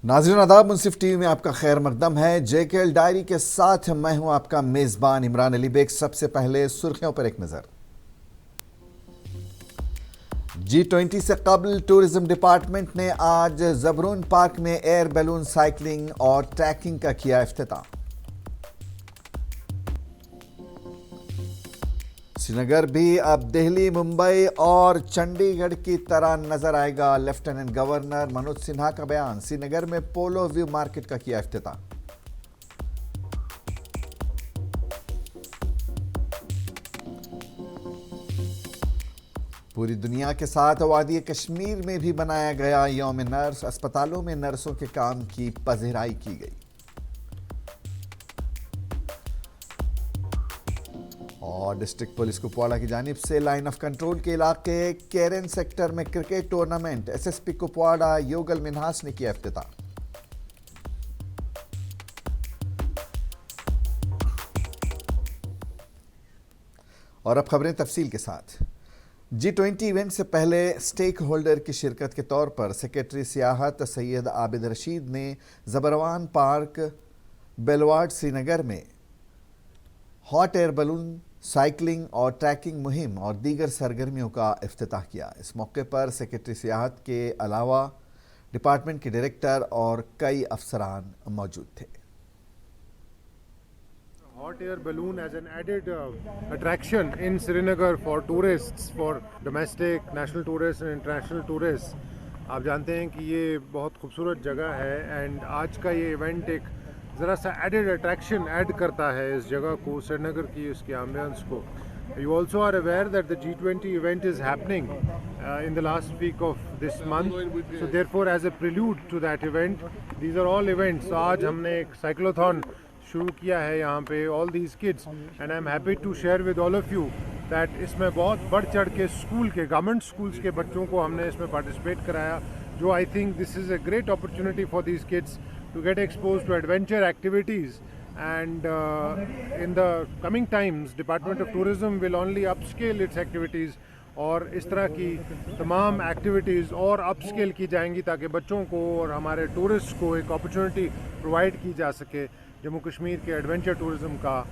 ناظرین آداب، منصف T V میں آپ کا خیر مقدم ہے۔ جے کے ایل ڈائری کے ساتھ میں ہوں آپ کا میزبان عمران علی بیگ۔ سب سے پہلے سرخیوں پر ایک نظر۔ G20 سے قبل ٹورزم ڈپارٹمنٹ نے آج زبرون پارک میں ایئر بیلون سائیکلنگ اور ٹریکنگ کا کیا افتتاح۔ سری نگر بھی اب دہلی، ممبئی اور چنڈی گڑھ کی طرح نظر آئے گا۔ لیفٹیننٹ گورنر منوج سنہا کا بیان۔ سری نگر میں پولو ویو مارکیٹ کا کیا افتتاح۔ پوری دنیا کے ساتھ وادی کشمیر میں بھی منایا گیا یوم نرس۔ اسپتالوں میں نرسوں کے کام کی پذیرائی کی گئی۔ اور ڈسٹرکٹ پولیس کپواڑہ کی جانب سے لائن آف کنٹرول کے علاقے کیرن سیکٹر میں cricket tournament. S S P Kupwara Yugal Manhas نے کیا افتتاح۔ اور اب خبریں تفصیل کے ساتھ۔ G20 ایونٹ سے پہلے سٹیک ہولڈر کی شرکت کے طور پر سیکریٹری سیاحت سید عابد رشید نے زبروان پارک بیلواڈ سری نگر میں ہاٹ ایئر بیلون سائیکلنگ اور ٹریکنگ مہم اور دیگر سرگرمیوں کا افتتاح کیا۔ اس موقع پر سیکریٹری سیاحت کے علاوہ ڈپارٹمنٹ کے ڈائریکٹر اور کئی افسران موجود تھے۔ Hot air balloon as an added attraction in Srinagar for tourists, for domestic, national tourists and international tourists. آپ جانتے ہیں کہ یہ بہت خوبصورت جگہ ہے اینڈ آج کا یہ ایونٹ ایک ذرا سا ایڈڈ اٹریکشن ایڈ کرتا ہے اس جگہ کو، سری نگر کی اس کے ایمبینس کو۔ You also are aware that the G20 event is happening in the last week of this month. So therefore as a prelude to that event, these are all events. So آج ہم نے ایک سائیکلوتھون شروع کیا ہے یہاں پہ، all these kids, and I'm happy to share with all of you that اس میں بہت بڑھ چڑھ کے اسکول کے گورنمنٹ اسکولس کے بچوں کو ہم نے اس میں پارٹیسپیٹ کرایا، جو I think this is a great opportunity for these kids to get exposed to adventure activities. And in the coming times, Department of Tourism will only upscale its activities اور اس طرح کی تمام ایکٹیویٹیز اور اپ scale کی جائیں گی تاکہ بچوں کو اور ہمارے ٹورسٹ کو ایک اپرچونٹی پرووائڈ کی جا سکے جموں کشمیر کے ایڈونچر ٹورزم کا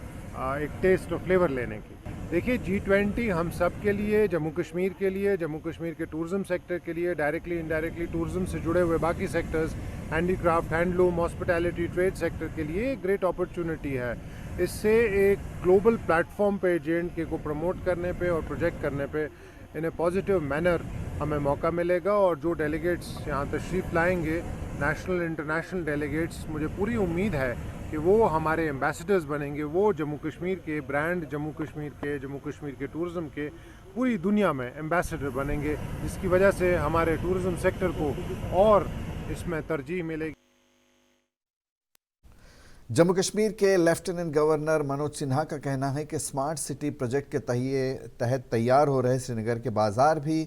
ایک ٹیسٹ اور فلیور لینے کی۔ دیکھیے G20 ہم سب کے لیے، جموں کشمیر کے لیے، جموں کشمیر کے ٹورزم سیکٹر کے لیے، ڈائریکٹلی انڈائریکٹلی ٹورزم سے جڑے ہوئے باقی sectors, handicraft, handloom, hospitality, trade sector کے لیے ایک گریٹ اپرچونٹی ہے۔ اس سے ایک گلوبل پلیٹ فارم پہ J&K کو پروموٹ کرنے پہ اور پروجیکٹ کرنے پہ ان اے پازیٹیو مینر ہمیں موقع ملے گا، اور جو ڈیلیگیٹس یہاں تشریف لائیں گے، نیشنل انٹرنیشنل ڈیلیگیٹس، مجھے پوری امید ہے کہ وہ ہمارے ایمبیسڈرز بنیں گے، وہ جموں کشمیر کے برانڈ، جموں کشمیر کے ٹورزم کے پوری دنیا میں ایمبیسڈر بنیں گے، جس کی وجہ سے ہمارے ٹورزم سیکٹر کو اور اس میں ترجیح ملے گی۔ جموں کشمیر کے لیفٹیننٹ گورنر منوج سنہا کا کہنا ہے کہ اسمارٹ سٹی پروجیکٹ کے تحت تیار ہو رہے سری نگر کے بازار بھی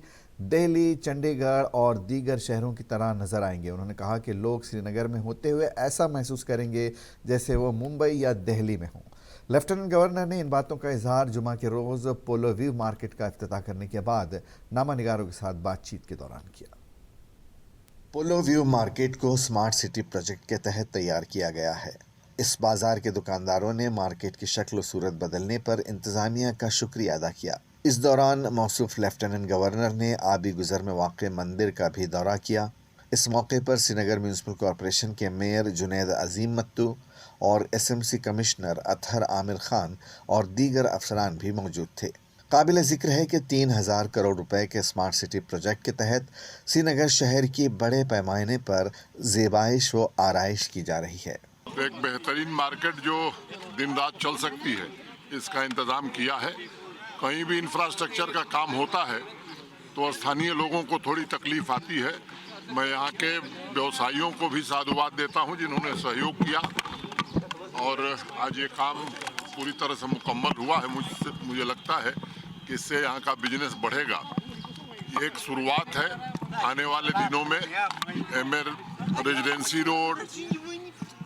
دہلی، چنڈی گڑھ اور دیگر شہروں کی طرح نظر آئیں گے۔ انہوں نے کہا کہ لوگ سری نگر میں ہوتے ہوئے ایسا محسوس کریں گے جیسے وہ ممبئی یا دہلی میں ہوں۔ لیفٹیننٹ گورنر نے ان باتوں کا اظہار جمعہ کے روز پولو ویو مارکیٹ کا افتتاح کرنے کے بعد نامہ نگاروں کے ساتھ بات چیت کے دوران کیا۔ پولو ویو مارکیٹ کو اسمارٹ سٹی پروجیکٹ کے تحت تیار کیا گیا ہے۔ اس بازار کے دکانداروں نے مارکیٹ کی شکل و صورت بدلنے پر انتظامیہ کا شکریہ ادا کیا۔ اس دوران موصوف لیفٹیننٹ گورنر نے آبی گزر میں واقع مندر کا بھی دورہ کیا۔ اس موقع پر سری نگر میونسپل کارپوریشن کے میئر جنید عظیم متو اور SMC کمشنر اطہر عامر خان اور دیگر افسران بھی موجود تھے۔ قابل ذکر ہے کہ 3000 کروڑ روپے کے اسمارٹ سٹی پروجیکٹ کے تحت سری نگر شہر کی بڑے پیمانے پر زیبائش و آرائش کی جا رہی ہے۔ ایک بہترین مارکیٹ جو دن رات چل سکتی ہے، اس کا انتظام کیا ہے۔ کہیں بھی انفراسٹرکچر کا کام ہوتا ہے تو استھانیہ لوگوں کو تھوڑی تکلیف آتی ہے۔ میں یہاں کے ویوسائیوں کو بھی سادھواد دیتا ہوں جنہوں نے سہیوگ کیا، اور آج یہ کام پوری طرح سے مکمل ہوا ہے۔ مجھے لگتا ہے کہ اس سے یہاں کا بزنس بڑھے گا۔ یہ ایک شروعات ہے، آنے والے دنوں میں ریزیڈنسی روڈ،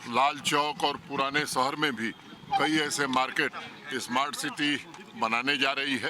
لال چوک اور پرانے شہر میں بھی کئی ایسے مارکیٹ اسمارٹ سٹی بنانے جا رہی ہے۔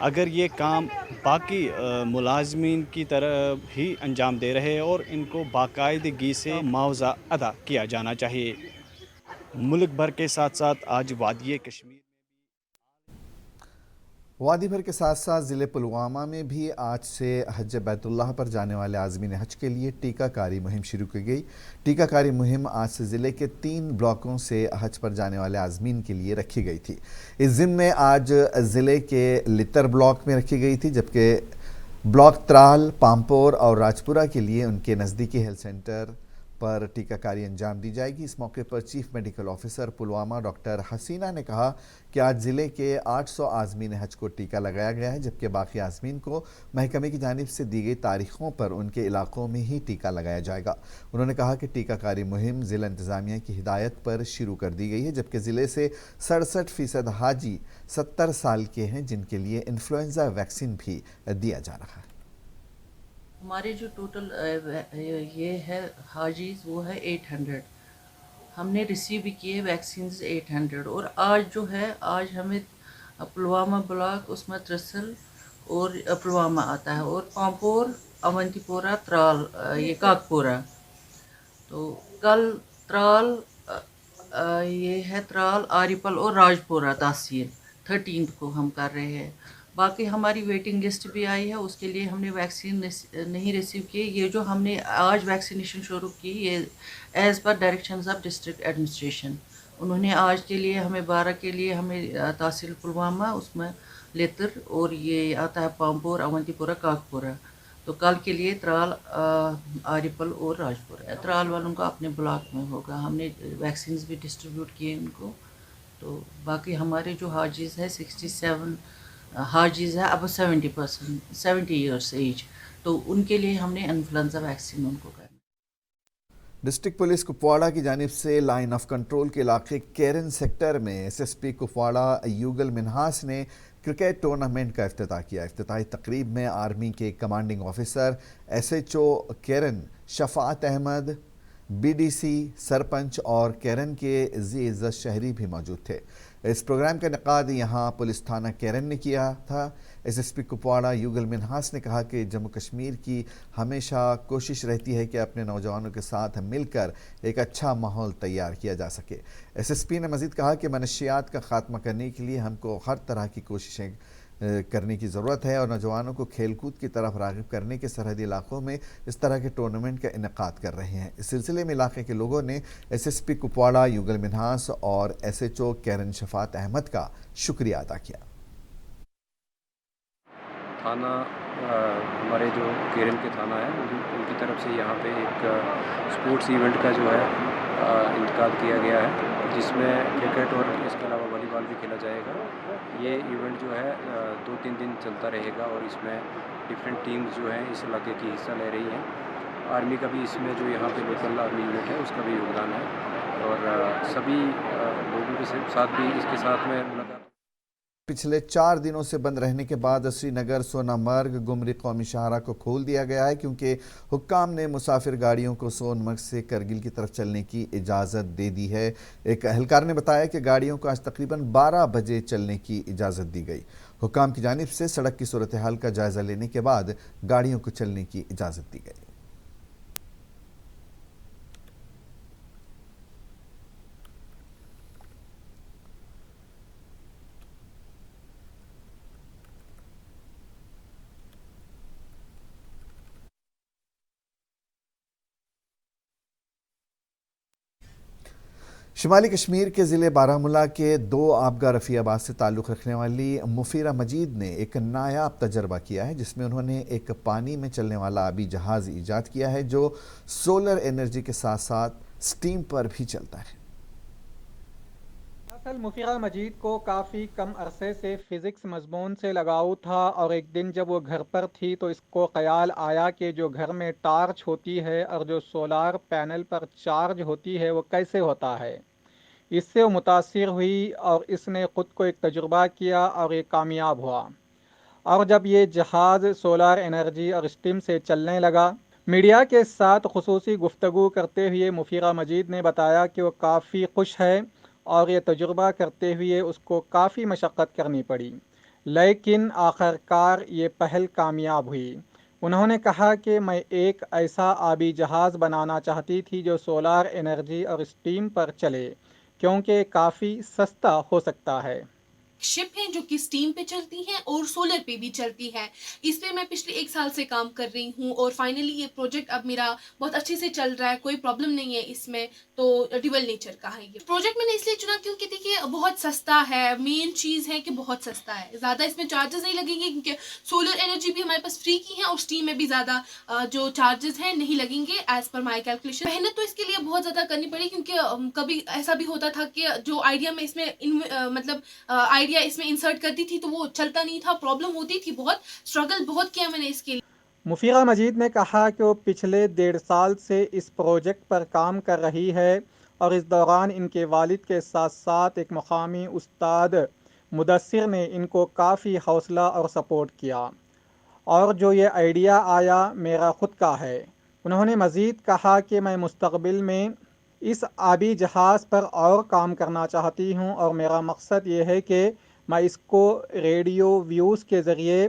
اگر یہ کام باقی ملازمین کی طرح ہی انجام دے رہے اور ان کو باقاعدگی سے معاوضہ ادا کیا جانا چاہیے۔ ملک بھر کے ساتھ ساتھ آج وادی کشمیر وادی بھر کے ساتھ ساتھ ضلع پلوامہ میں بھی آج سے حج بیت اللہ پر جانے والے عازمین حج کے لیے ٹیکہ کاری مہم شروع کی گئی۔ ٹیکہ کاری مہم آج سے ضلع کے 3 بلاکوں سے حج پر جانے والے عازمین کے لیے رکھی گئی تھی۔ اس ضمن میں آج ضلع کے لتر بلاک میں رکھی گئی تھی، جبکہ بلاک ترال، پامپور اور راجپورہ کے لیے ان کے نزدیکی ہیلتھ سینٹر پر ٹیکہ کاری انجام دی جائے گی۔ اس موقع پر chief medical officer Pulwama doctor Hasina نے کہا کہ آج ضلع کے 800 عازمین حج کو ٹیکہ لگایا گیا ہے، جبکہ باقی عازمین کو محکمے کی جانب سے دی گئی تاریخوں پر ان کے علاقوں میں ہی ٹیکہ لگایا جائے گا۔ انہوں نے کہا کہ ٹیکہ کاری مہم ضلع انتظامیہ کی ہدایت پر شروع کر دی گئی ہے، جبکہ ضلع سے 67% حاجی 70 سال کے ہیں، جن کے لیے انفلوئنزا ویکسین بھی دیا جا رہا ہے۔ ہمارے جو ٹوٹل یہ ہے حاجیز وہ ہے 800، ہم نے ریسیو بھی کیے ویکسینز 800، اور آج جو ہے آج ہمیں پلوامہ بلاک اس میں ترسل اور پلوامہ آتا ہے، اور پامپور، اونتی پورہ، ترال، یہ کاکپورہ۔ تو کل ترال یہ ہے ترال، آریپل اور راجپورہ تحصیل 13 کو ہم کر رہے ہیں۔ باقی ہماری ویٹنگ لسٹ بھی آئی ہے، اس کے لیے ہم نے ویکسین نہیں ریسیو کی۔ یہ جو ہم نے آج ویکسینیشن شروع کی یہ as per directions of district administration, انہوں نے آج کے لیے ہمیں 12 کے لیے ہمیں تحصیل پلوامہ اس میں لیتر اور یہ آتا ہے پامپور، اونتی پورہ، کاکپورہ، تو کل کے لیے ترال، آریپل اور راجپورہ۔ ترال والوں کا اپنے بلاک میں ہوگا، ہم نے ویکسینز بھی ڈسٹریبیوٹ کیے ان کو۔ تو باقی ہمارے جو حاجیز ہیں 67 حاجیز ہیں اب 70 ایئرس ایج، تو ان کے لیے ہم نے انفلوئنزا ویکسین ان کو کرنا۔ ڈسٹرکٹ پولیس کپواڑہ کی جانب سے لائن آف کنٹرول کے علاقے کیرن سیکٹر میں S S P Kupwara Yugal Manhas نے کرکٹ ٹورنامنٹ کا افتتاح کیا۔ افتتاحی تقریب میں آرمی کے commanding officer S H O Keran Shafaat Ahmed, B D C, sarpanch اور کیرن کے ذی عزت شہری بھی موجود تھے۔ اس پروگرام کا انعقاد یہاں پولیس تھانہ کیرن نے کیا تھا۔ S S P Kupwara Yugal Manhas نے کہا کہ جموں کشمیر کی ہمیشہ کوشش رہتی ہے کہ اپنے نوجوانوں کے ساتھ مل کر ایک اچھا ماحول تیار کیا جا سکے۔ ایس ایس پی نے مزید کہا کہ منشیات کا خاتمہ کرنے کے لیے ہم کو ہر طرح کی کوششیں کرنے کی ضرورت ہے اور نوجوانوں کو کھیل کود کی طرف راغب کرنے کے سرحدی علاقوں میں اس طرح کے ٹورنامنٹ کا انعقاد کر رہے ہیں۔ اس سلسلے میں علاقے کے لوگوں نے S S P Kupwara Yugal Minhas اور S H O Keran Shafaat Ahmad کا شکریہ ادا کیا۔ تھانہ ہمارے جو کیرن کے تھانہ ہیں ان کی طرف سے یہاں پہ ایک سپورٹس ایونٹ کا جو ہے انعقاد کیا گیا ہے، جس میں کرکٹ اور اس کے علاوہ والی بال بھی کھیلا جائے گا۔ یہ ایونٹ جو ہے 2-3 دن چلتا رہے گا اور اس میں ڈفرینٹ ٹیمز جو ہیں اس علاقے کی حصہ لے رہی ہیں۔ آرمی کا بھی اس میں جو یہاں پہ لوکل آرمی یونٹ ہے اس کا بھی یوگدان ہے، اور سبھی لوگوں کے ساتھ بھی اس کے ساتھ میں ملاقات۔ پچھلے 4 دنوں سے بند رہنے کے بعد سری نگر سونا مرگ گمری قومی شاہراہ کو کھول دیا گیا ہے، کیونکہ حکام نے مسافر گاڑیوں کو سون مرگ سے کرگل کی طرف چلنے کی اجازت دے دی ہے۔ ایک اہلکار نے بتایا کہ گاڑیوں کو آج تقریباً 12 بجے چلنے کی اجازت دی گئی۔ حکام کی جانب سے سڑک کی صورتحال کا جائزہ لینے کے بعد گاڑیوں کو چلنے کی اجازت دی گئی۔ شمالی کشمیر کے ضلع بارہمولہ کے 2 آبگاہ رفیع آباد سے تعلق رکھنے والی مفیرہ مجید نے ایک نایاب تجربہ کیا ہے، جس میں انہوں نے ایک پانی میں چلنے والا آبی جہاز ایجاد کیا ہے جو سولر انرجی کے ساتھ ساتھ سٹیم پر بھی چلتا ہے۔ دراصل مفیرہ مجید کو کافی کم عرصے سے فزکس مضمون سے لگاؤ تھا، اور ایک دن جب وہ گھر پر تھی تو اس کو خیال آیا کہ جو گھر میں ٹارچ ہوتی ہے اور جو سولار پینل پر چارج ہوتی ہے وہ کیسے ہوتا ہے۔ اس سے وہ متاثر ہوئی اور اس نے خود کو ایک تجربہ کیا اور یہ کامیاب ہوا، اور جب یہ جہاز سولار انرجی اور اسٹیم سے چلنے لگا، میڈیا کے ساتھ خصوصی گفتگو کرتے ہوئے مفیرہ مجید نے بتایا کہ وہ کافی خوش ہے اور یہ تجربہ کرتے ہوئے اس کو کافی مشقت کرنی پڑی، لیکن آخرکار یہ پہل کامیاب ہوئی۔ انہوں نے کہا کہ میں ایک ایسا آبی جہاز بنانا چاہتی تھی جو سولار انرجی اور اسٹیم پر چلے، کیونکہ کافی سستا ہو سکتا ہے۔ شپ ہیں جو کہ اسٹیم پہ چلتی ہیں اور سولر پہ بھی چلتی ہے۔ اس پہ میں پچھلے 1 سال سے کام کر رہی ہوں اور فائنلی یہ پروجیکٹ اب میرا بہت اچھے سے چل رہا ہے، کوئی پرابلم نہیں ہے اس میں۔ تو ڈیول نیچر کا ہے یہ پروجیکٹ، میں نے اس لیے چنا کیونکہ دیکھیے بہت سستا ہے، مین چیز ہے کہ بہت سستا ہے، زیادہ اس میں چارجز نہیں لگیں گے کیونکہ سولر انرجی بھی ہمارے پاس فری کی ہے اور اسٹیم میں بھی زیادہ جو چارجز ہیں نہیں لگیں گے ایز پر مائی کیلکولیشن۔ محنت تو اس کے لیے بہت زیادہ کرنی پڑی کیونکہ کبھی ایسا بھی ہوتا تھا کہ جو آئیڈیا میں اس میں مطلب آئیڈیا اس میں انسرٹ کرتی تھی تو وہ چلتا نہیں تھا، پرابلم ہوتی تھی، بہت اسٹرگل بہت کیا میں نے اس کے لیے۔ مفیرہ مجید نے کہا کہ وہ پچھلے 1.5 سال سے اس پروجیکٹ پر کام کر رہی ہے اور اس دوران ان کے والد کے ساتھ ساتھ ایک مقامی استاد مدثر نے ان کو کافی حوصلہ اور سپورٹ کیا، اور جو یہ آئیڈیا آیا میرا خود کا ہے۔ انہوں نے مزید کہا کہ میں مستقبل میں اس آبی جہاز پر اور کام کرنا چاہتی ہوں اور میرا مقصد یہ ہے کہ میں اس کو ریڈیو ویوز کے ذریعے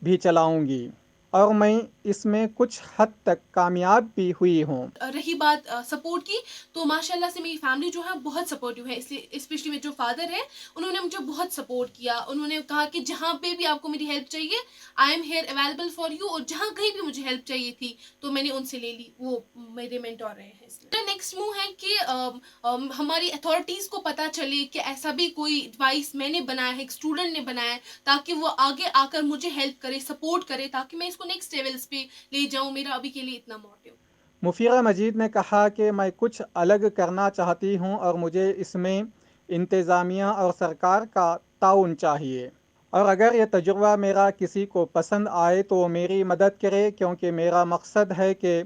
بھی چلاؤں گی اور میں اس میں کچھ حد تک کامیاب بھی ہوئی ہوں۔ رہی بات سپورٹ کی، تو ماشاءاللہ سے میری فیملی جو ہے بہت سپورٹیو ہے، اس لیے اسپیشلی میرے جو فادر ہیں انہوں نے مجھے بہت سپورٹ کیا۔ انہوں نے کہا کہ جہاں پہ بھی آپ کو میری ہیلپ چاہیے I am here available for you, اور جہاں کہیں بھی مجھے ہیلپ چاہیے تھی تو میں نے ان سے لے لی، وہ میرے مینٹور رہے ہیں۔ اس لیے نیکسٹ موو ہے کہ ہماری اتھارٹیز کو پتہ چلے کہ ایسا بھی کوئی ڈیوائس میں نے بنایا ہے، ایک اسٹوڈنٹ نے بنایا ہے، تاکہ وہ آگے آ کر مجھے ہیلپ کرے، سپورٹ کرے، تاکہ میں اس کو نیکسٹ لیولس پہ لے جاؤں۔ میرا ابھی کے لیے اتنا موٹیو۔ مفیرہ مجید نے کہا کہ میں کچھ الگ کرنا چاہتی ہوں اور مجھے اس میں انتظامیہ اور سرکار کا تعاون چاہیے، اور اگر یہ تجربہ میرا کسی کو پسند آئے تو وہ میری مدد کرے، کیونکہ میرا مقصد ہے کہ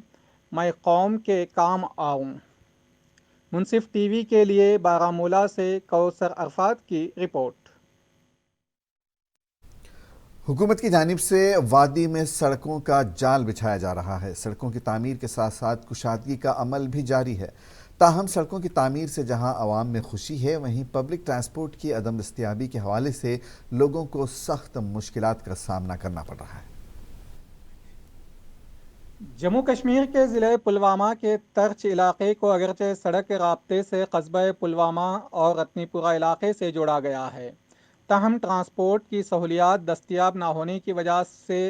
میں قوم کے کام آؤں۔ منصف ٹی وی کے لیے بارہمولہ سے کوثر عرفات کی رپورٹ۔ حکومت کی جانب سے وادی میں سڑکوں کا جال بچھایا جا رہا ہے۔ سڑکوں کی تعمیر کے ساتھ ساتھ کشادگی کا عمل بھی جاری ہے۔ تاہم سڑکوں کی تعمیر سے جہاں عوام میں خوشی ہے، وہیں پبلک ٹرانسپورٹ کی عدم دستیابی کے حوالے سے لوگوں کو سخت مشکلات کا سامنا کرنا پڑ رہا ہے۔ جموں کشمیر کے ضلع پلوامہ کے ترچ علاقے کو اگرچہ سڑک کے رابطے سے قصبہ پلوامہ اور رتنی پورہ علاقے سے جوڑا گیا ہے، تاہم ٹرانسپورٹ کی سہولیات دستیاب نہ ہونے کی وجہ سے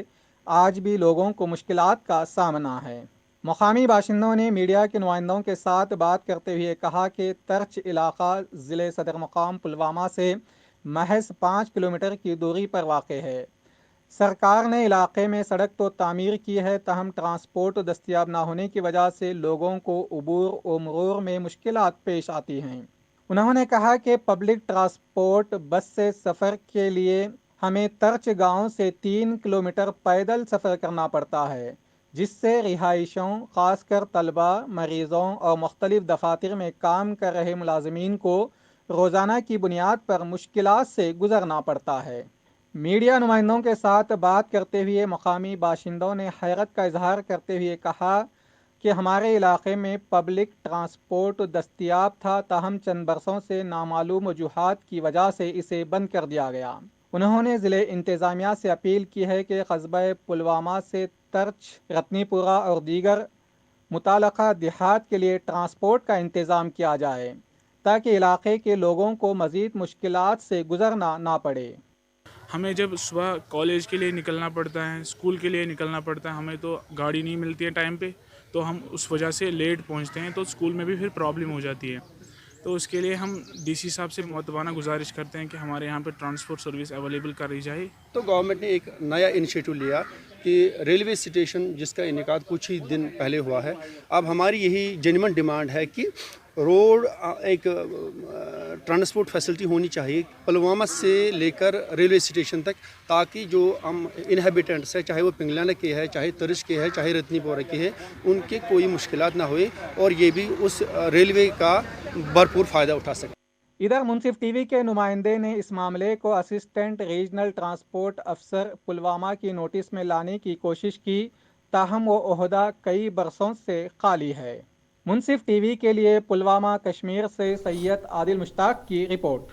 آج بھی لوگوں کو مشکلات کا سامنا ہے۔ مقامی باشندوں نے میڈیا کے نمائندوں کے ساتھ بات کرتے ہوئے کہا کہ ترچ علاقہ ضلع صدر مقام پلوامہ سے محض 5 کلومیٹر کی دوری پر واقع ہے۔ سرکار نے علاقے میں سڑک تو تعمیر کی ہے، تاہم ٹرانسپورٹ دستیاب نہ ہونے کی وجہ سے لوگوں کو عبور و مرور میں مشکلات پیش آتی ہیں۔ انہوں نے کہا کہ پبلک ٹرانسپورٹ بس سے سفر کے لیے ہمیں ترچ گاؤں سے 3 کلومیٹر پیدل سفر کرنا پڑتا ہے، جس سے رہائشوں، خاص کر طلباء، مریضوں اور مختلف دفاتر میں کام کر رہے ملازمین کو روزانہ کی بنیاد پر مشکلات سے گزرنا پڑتا ہے۔ میڈیا نمائندوں کے ساتھ بات کرتے ہوئے مقامی باشندوں نے حیرت کا اظہار کرتے ہوئے کہا کہ ہمارے علاقے میں پبلک ٹرانسپورٹ دستیاب تھا، تاہم چند برسوں سے نامعلوم وجوہات کی وجہ سے اسے بند کر دیا گیا۔ انہوں نے ضلع انتظامیہ سے اپیل کی ہے کہ قصبہ پلوامہ سے ترچ، رتنی پورہ اور دیگر متعلقہ دیہات کے لیے ٹرانسپورٹ کا انتظام کیا جائے تاکہ علاقے کے لوگوں کو مزید مشکلات سے گزرنا نہ پڑے۔ ہمیں جب صبح کالج کے لیے نکلنا پڑتا ہے، اسکول کے لیے نکلنا پڑتا ہے، ہمیں تو گاڑی نہیں ملتی ہے ٹائم پہ، تو ہم اس وجہ سے لیٹ پہنچتے ہیں، تو اسکول میں بھی پھر پرابلم ہو جاتی ہے۔ تو اس کے لیے ہم ڈی سی صاحب سے مؤدبانہ گزارش کرتے ہیں کہ ہمارے یہاں پہ ٹرانسپورٹ سروس اویلیبل کری جائے۔ تو گورنمنٹ نے ایک نیا انیشیٹو لیا کہ ریلوے اسٹیشن، جس کا انعقاد کچھ ہی دن پہلے ہوا ہے، اب ہماری یہی جینوئن ڈیمانڈ ہے کہ روڈ ایک ٹرانسپورٹ فیسلٹی ہونی چاہیے پلوامہ سے لے کر ریلوے اسٹیشن تک، تاکہ جو ہم انہیبیٹنٹس ہیں، چاہے وہ پنگلانا کے ہے، چاہے ترچ کے ہے، چاہے رتنی پورہ کے ہے، ان کے کوئی مشکلات نہ ہوئے اور یہ بھی اس ریلوے کا بھرپور فائدہ اٹھا سکے۔ ادھر منصف ٹی وی کے نمائندے نے اس معاملے کو اسسٹنٹ ریجنل ٹرانسپورٹ افسر پلوامہ کی نوٹس میں لانے کی کوشش کی، تاہم وہ عہدہ کئی برسوں سے خالی ہے۔ منصف ٹی وی کے لیے پلوامہ کشمیر سے سید عادل مشتاق کی رپورٹ۔